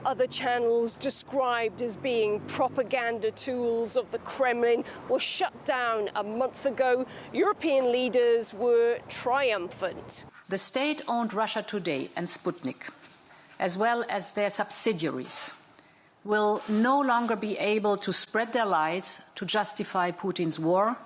Other channels described as being propaganda tools of the Kremlin were shut down a month ago. European leaders were triumphant. The state-owned Russia Today and Sputnik, as well as their subsidiaries, will no longer be able to spread their lies to justify Putin's war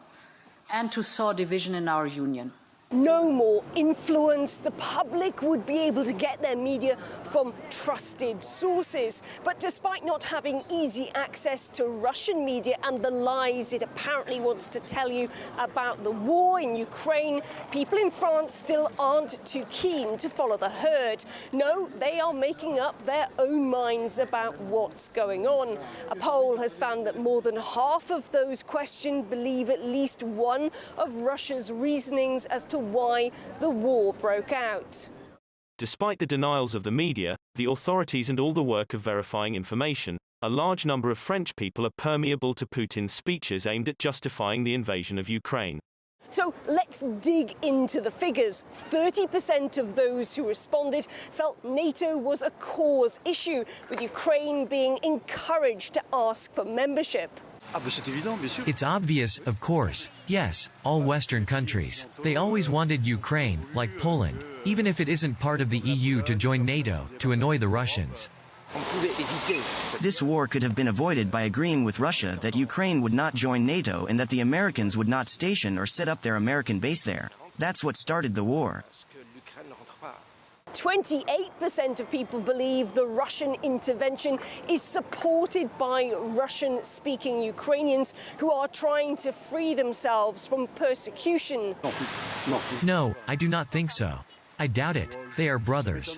and to sow division in our union. No more influence. The public would be able to get their media from trusted sources. But despite not having easy access to Russian media and the lies it apparently wants to tell you about the war in Ukraine, people in France still aren't too keen to follow the herd. No, they are making up their own minds about what's going on. A poll has found that more than half of those questioned believe at least one of Russia's reasonings as to why the war broke out. Despite the denials of the media, the authorities and all the work of verifying information, a large number of French people are permeable to Putin's speeches aimed at justifying the invasion of Ukraine. So let's dig into the figures. 30% of those who responded felt NATO was a cause issue, with Ukraine being encouraged to ask for membership. It's obvious, of course. Yes, all Western countries. They always wanted Ukraine, like Poland, even if it isn't part of the EU, to join NATO, to annoy the Russians. This war could have been avoided by agreeing with Russia that Ukraine would not join NATO and that the Americans would not station or set up their American base there. That's what started the war. 28% of people believe the Russian intervention is supported by Russian-speaking Ukrainians who are trying to free themselves from persecution. No, I do not think so. I doubt it. They are brothers.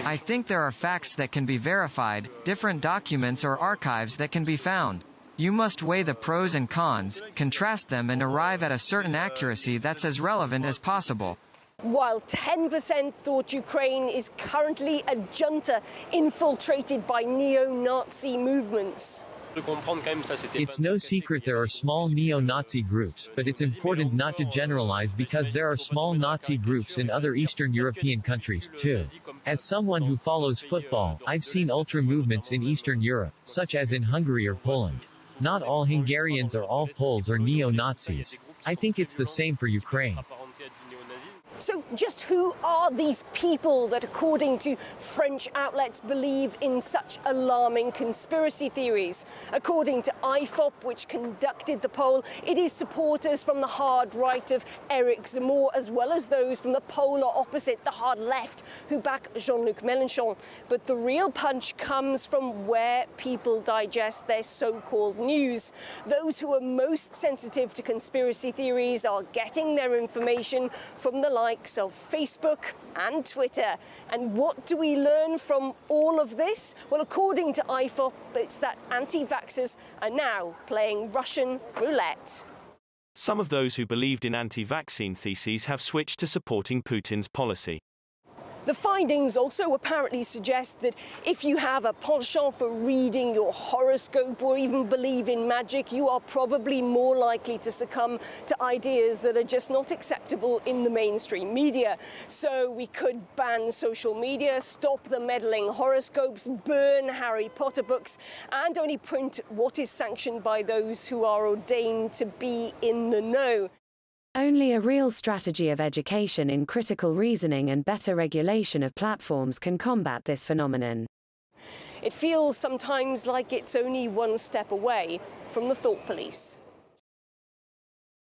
I think there are facts that can be verified, different documents or archives that can be found. You must weigh the pros and cons, contrast them and arrive at a certain accuracy that's as relevant as possible. While 10% thought Ukraine is currently a junta infiltrated by neo-Nazi movements. It's no secret there are small neo-Nazi groups, but it's important not to generalize because there are small Nazi groups in other Eastern European countries, too. As someone who follows football, I've seen ultra movements in Eastern Europe, such as in Hungary or Poland. Not all Hungarians or all Poles are neo-Nazis. I think it's the same for Ukraine. So just who are these people that, according to French outlets, believe in such alarming conspiracy theories? According to IFOP, which conducted the poll, it is supporters from the hard right of Eric Zemmour, as well as those from the polar opposite, the hard left, who back Jean-Luc Mélenchon. But the real punch comes from where people digest their so-called news. Those who are most sensitive to conspiracy theories are getting their information from the likes of Facebook and Twitter. And what do we learn from all of this? Well, according to IFOP, it's that anti-vaxxers are now playing Russian roulette. Some of those who believed in anti-vaccine theses have switched to supporting Putin's policy. The findings also apparently suggest that if you have a penchant for reading your horoscope or even believe in magic, you are probably more likely to succumb to ideas that are just not acceptable in the mainstream media. So we could ban social media, stop the meddling horoscopes, burn Harry Potter books, and only print what is sanctioned by those who are ordained to be in the know. Only a real strategy of education in critical reasoning and better regulation of platforms can combat this phenomenon. It feels sometimes like it's only one step away from the thought police.